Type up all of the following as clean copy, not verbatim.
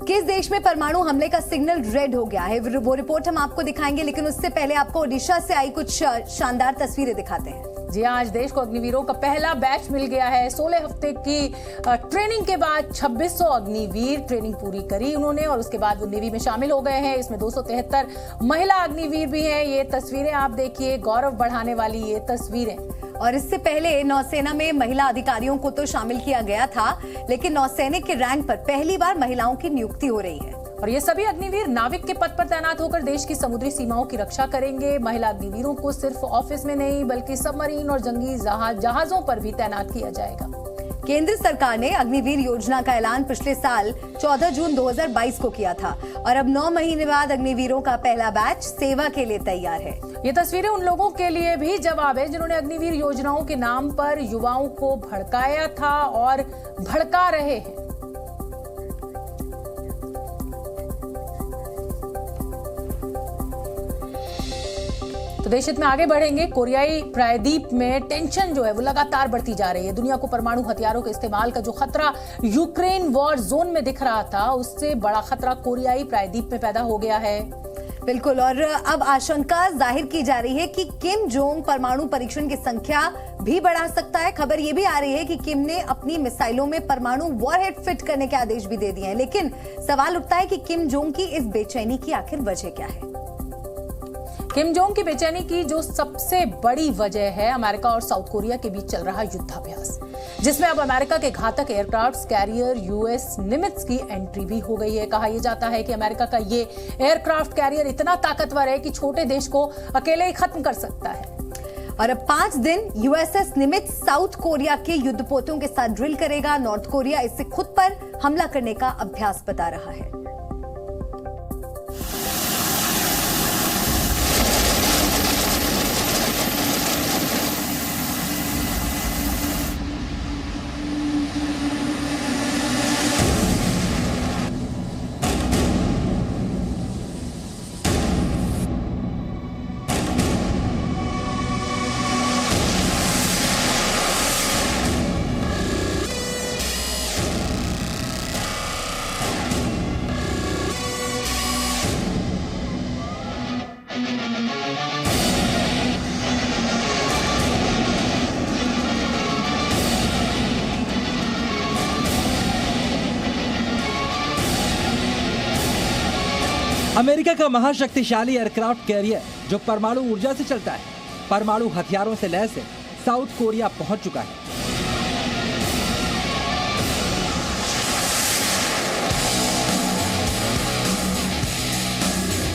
किस देश में परमाणु हमले का सिग्नल रेड हो गया है, वो रिपोर्ट हम आपको दिखाएंगे, लेकिन उससे पहले आपको ओडिशा से आई कुछ शानदार तस्वीरें दिखाते हैं। जी हाँ, आज देश को अग्निवीरों का पहला बैच मिल गया है। 16 हफ्ते की ट्रेनिंग के बाद 2600 अग्निवीर ट्रेनिंग पूरी करी उन्होंने और उसके बाद वो नेवी में शामिल हो गए हैं। इसमें 273 महिला अग्निवीर भी हैं। ये तस्वीरें आप देखिए, गौरव बढ़ाने वाली ये तस्वीरें। और इससे पहले नौसेना में महिला अधिकारियों को तो शामिल किया गया था, लेकिन नौसैनिक के रैंक पर पहली बार महिलाओं की नियुक्ति हो रही है। और ये सभी अग्निवीर नाविक के पद पर तैनात होकर देश की समुद्री सीमाओं की रक्षा करेंगे। महिला अग्निवीरों को सिर्फ ऑफिस में नहीं बल्कि सबमरीन और जंगी जहाजों पर भी तैनात किया जाएगा। केंद्र सरकार ने अग्निवीर योजना का ऐलान पिछले साल 14 जून 2022 को किया था और अब 9 महीने बाद अग्निवीरों का पहला बैच सेवा के लिए तैयार है। ये तस्वीरें उन लोगों के लिए भी जवाब है जिन्होंने अग्निवीर योजनाओं के नाम पर युवाओं को भड़काया था और भड़का रहे हैं। तो देश हित में आगे बढ़ेंगे। कोरियाई प्रायद्वीप में टेंशन जो है वो लगातार बढ़ती जा रही है। दुनिया को परमाणु हथियारों के इस्तेमाल का जो खतरा यूक्रेन वॉर जोन में दिख रहा था, उससे बड़ा खतरा कोरियाई प्रायद्वीप में पैदा हो गया है। बिल्कुल, और अब आशंका जाहिर की जा रही है कि किम जोंग परमाणु परीक्षण की संख्या भी बढ़ा सकता है। खबर ये भी आ रही है कि किम ने अपनी मिसाइलों में परमाणु वॉरहेड फिट करने के आदेश भी दे दिए हैं। लेकिन सवाल उठता है कि किम जोंग की इस बेचैनी की आखिर वजह क्या है। किम जोंग की बेचैनी की जो सबसे बड़ी वजह है अमेरिका और साउथ कोरिया के बीच चल रहा युद्धाभ्यास, जिसमें अब अमेरिका के घातक एयरक्राफ्ट कैरियर यूएस निमित्ज की एंट्री भी हो गई है। कहा यह जाता है कि अमेरिका का ये एयरक्राफ्ट कैरियर इतना ताकतवर है कि छोटे देश को अकेले ही खत्म कर सकता है। और अब 5 दिन यूएसएस निमित्ज साउथ कोरिया के युद्धपोतों के साथ ड्रिल करेगा। नॉर्थ कोरिया इसे खुद पर हमला करने का अभ्यास बता रहा है। अमेरिका का महाशक्तिशाली एयरक्राफ्ट कैरियर जो परमाणु ऊर्जा से चलता है, परमाणु हथियारों से लैस है, साउथ कोरिया पहुंच चुका है।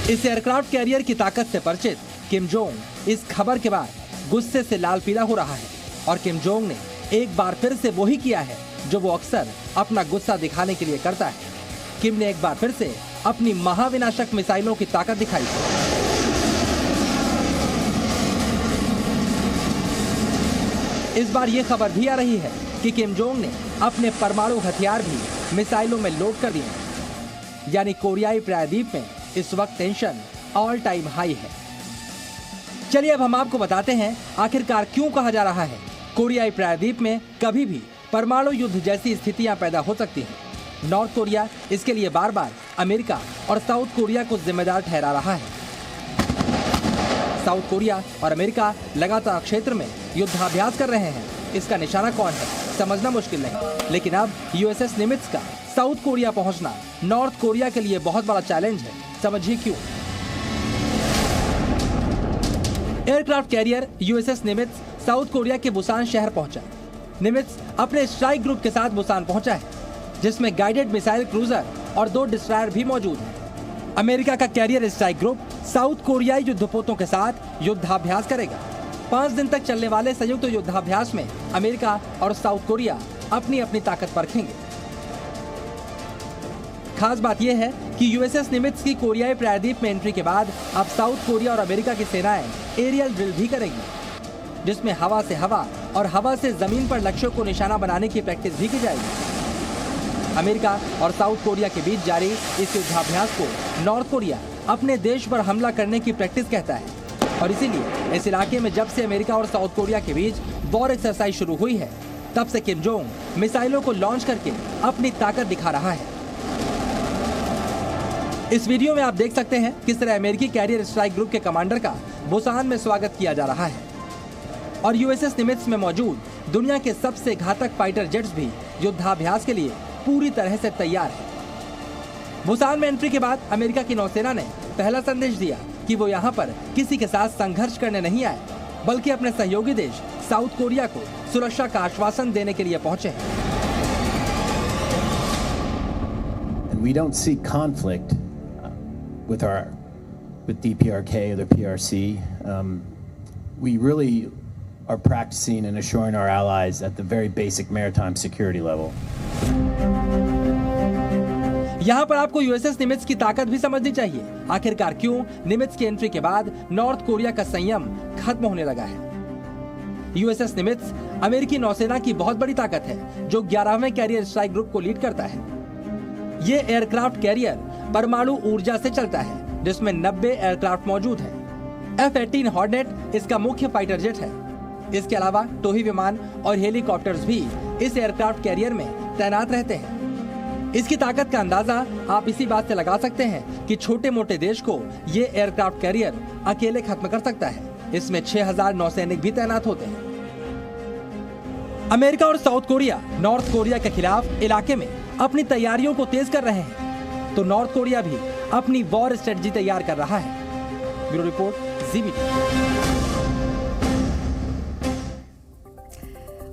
इस एयरक्राफ्ट कैरियर की ताकत से परिचित किम जोंग इस खबर के बाद गुस्से से लाल पीला हो रहा है और किम जोंग ने एक बार फिर से वही किया है जो वो अक्सर अपना गुस्सा दिखाने के लिए करता है। किम ने एक बार फिर से अपनी महाविनाशक मिसाइलों की ताकत दिखाई। इस बार ये खबर भी आ रही है कि किम जोंग ने अपने परमाणु हथियार भी मिसाइलों में लोड कर दिए हैं। यानी कोरियाई प्रायद्वीप में इस वक्त टेंशन ऑल टाइम हाई है। चलिए अब हम आपको बताते हैं आखिरकार क्यों कहा जा रहा है कोरियाई प्रायद्वीप में कभी भी परमाणु युद्ध जैसी स्थितियां पैदा हो सकती हैं। नॉर्थ कोरिया इसके लिए बार बार अमेरिका और साउथ कोरिया को जिम्मेदार ठहरा रहा है। साउथ कोरिया और अमेरिका लगातार क्षेत्र में युद्धाभ्यास कर रहे हैं। इसका निशाना कौन है समझना मुश्किल नहीं, लेकिन अब यूएसएस निमित्ज का साउथ कोरिया पहुंचना नॉर्थ कोरिया के लिए बहुत बड़ा चैलेंज है। समझिए क्यों। Aircraft carrier USS निमित्ज south Korea के बुसान शहर पहुंचा। निमित्ज अपने स्ट्राइक ग्रुप के साथ बुसान पहुंचा है, जिसमें गाइडेड मिसाइल क्रूजर और 2 डिस्ट्रॉयर भी मौजूद हैं। अमेरिका का कैरियर स्ट्राइक ग्रुप साउथ कोरियाई युद्धपोतों के साथ युद्धाभ्यास करेगा। 5 दिन तक चलने वाले संयुक्त युद्धाभ्यास में अमेरिका और साउथ कोरिया अपनी अपनी ताकत परखेंगे। खास बात यह है कि यूएसएस निमित्ज की कोरियाई प्रायद्वीप में एंट्री के बाद अब साउथ कोरिया और अमेरिका की सेनाएं एरियल ड्रिल भी करेंगी, जिसमें हवा से हवा और हवा से जमीन पर लक्ष्यों को निशाना बनाने की प्रैक्टिस भी की जाएगी। अमेरिका और साउथ कोरिया के बीच जारी इस युद्धाभ्यास को नॉर्थ कोरिया अपने देश पर हमला करने की प्रैक्टिस कहता है और इसीलिए इस इलाके में जब से अमेरिका और साउथ कोरिया के बीच वॉर एक्सरसाइज शुरू हुई है, तब से किम जोंग मिसाइलों को लॉन्च करके अपनी ताकत दिखा रहा है। इस वीडियो में आप देख सकते हैं किस तरह अमेरिकी कैरियर स्ट्राइक ग्रुप के कमांडर का बुसान में स्वागत किया जा रहा है और यूएसएस निमित्ज में मौजूद दुनिया के सबसे घातक फाइटर जेट्स भी युद्धाभ्यास के लिए पूरी तरह से तैयार है। बुसान में एंट्री के बाद अमेरिका की नौसेना ने पहला संदेश दिया कि वो यहाँ पर किसी के साथ संघर्ष करने नहीं आए, बल्कि अपने सहयोगी देश साउथ कोरिया को सुरक्षा का आश्वासन देने के लिए पहुंचे हैं। We don't see conflict with DPRK or the PRC. We really are practicing and assuring our allies at the very basic maritime security level. यहाँ पर आपको यूएसएस निमित्ज की ताकत भी समझनी चाहिए। आखिरकार क्यों निमित्ज की एंट्री के बाद नॉर्थ कोरिया का संयम खत्म होने लगा है। यूएसएस निमित्ज अमेरिकी नौसेना की बहुत बड़ी ताकत है जो 11वें कैरियर स्ट्राइक ग्रुप को लीड करता है। ये एयरक्राफ्ट कैरियर परमाणु ऊर्जा से चलता है जिसमें 90 एयरक्राफ्ट मौजूद हैं। F-18 हॉर्नेट इसका मुख्य फाइटर जेट है। इसके अलावा टोही विमान और हेलीकॉप्टर्स भी इस एयरक्राफ्ट कैरियर में तैनात रहते हैं। इसकी ताकत का अंदाजा आप इसी बात से लगा सकते हैं कि छोटे मोटे देश को ये एयरक्राफ्ट कैरियर अकेले खत्म कर सकता है। इसमें 6000 नौसैनिक भी तैनात होते हैं। अमेरिका और साउथ कोरिया नॉर्थ कोरिया के खिलाफ इलाके में अपनी तैयारियों को तेज कर रहे हैं, तो नॉर्थ कोरिया भी अपनी वॉर स्ट्रेटजी तैयार कर रहा है। Bureau report, ZBT।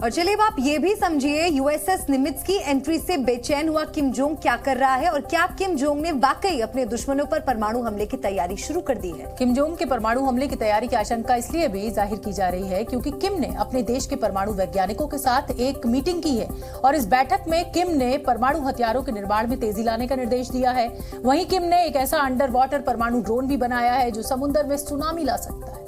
और चलिए अब आप ये भी समझिए यूएसएस निमित्ज की एंट्री से बेचैन हुआ किम जोंग क्या कर रहा है और क्या किम जोंग ने वाकई अपने दुश्मनों पर परमाणु हमले की तैयारी शुरू कर दी है। किम जोंग के परमाणु हमले की तैयारी की आशंका इसलिए भी जाहिर की जा रही है क्योंकि किम ने अपने देश के परमाणु वैज्ञानिकों के साथ एक मीटिंग की है और इस बैठक में किम ने परमाणु हथियारों के निर्माण में तेजी लाने का निर्देश दिया है। वहीं किम ने एक ऐसा अंडर वाटर परमाणु ड्रोन भी बनाया है जो समुद्र में सुनामी ला सकता है।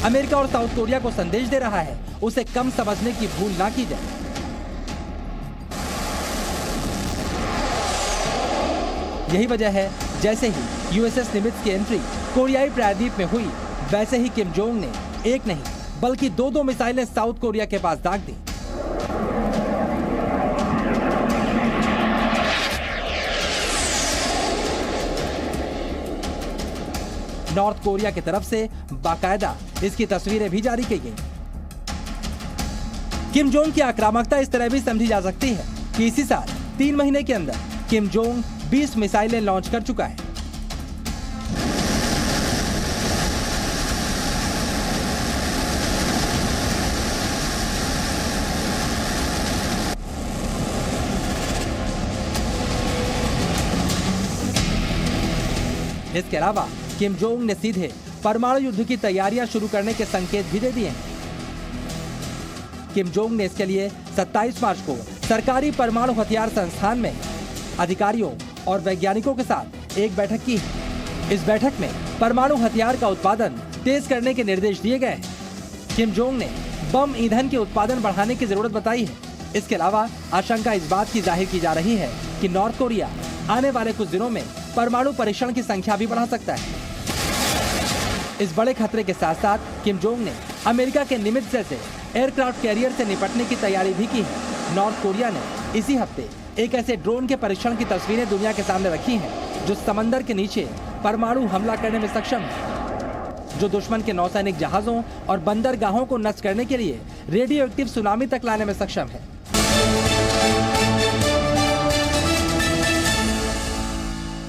अमेरिका और साउथ कोरिया को संदेश दे रहा है उसे कम समझने की भूल ना की जाए। यही वजह है जैसे ही यूएसएस निमित्ज की एंट्री कोरियाई प्रायद्वीप में हुई, वैसे ही किम जोंग ने एक नहीं बल्कि दो मिसाइलें साउथ कोरिया के पास दाग दी। नॉर्थ कोरिया की तरफ से बाकायदा इसकी तस्वीरें भी जारी की गई। किम जोंग की आक्रामकता इस तरह भी समझी जा सकती है कि इसी साल 3 महीने के अंदर किम जोंग 20 मिसाइलें लॉन्च कर चुका है। इसके अलावा किम जोंग ने सीधे परमाणु युद्ध की तैयारियां शुरू करने के संकेत भी दे दिए हैं। किम जोंग ने इसके लिए 27 मार्च को सरकारी परमाणु हथियार संस्थान में अधिकारियों और वैज्ञानिकों के साथ एक बैठक की है। इस बैठक में परमाणु हथियार का उत्पादन तेज करने के निर्देश दिए गए हैं। किम जोंग ने बम ईंधन के उत्पादन बढ़ाने की जरूरत बताई है। इसके अलावा आशंका इस बात की जाहिर की जा रही है कि नॉर्थ कोरिया आने वाले कुछ दिनों में परमाणु परीक्षण की संख्या भी बढ़ा सकता है। इस बड़े खतरे के साथ साथ किम जोंग ने अमेरिका के निमित्ज जैसे एयरक्राफ्ट कैरियर से निपटने की तैयारी भी की है। नॉर्थ कोरिया ने इसी हफ्ते एक ऐसे ड्रोन के परीक्षण की तस्वीरें दुनिया के सामने रखी हैं जो समंदर के नीचे परमाणु हमला करने में सक्षम है, जो दुश्मन के नौसैनिक जहाजों और बंदरगाहों को नष्ट करने के लिए रेडियो एक्टिव सुनामी तक लाने में सक्षम है।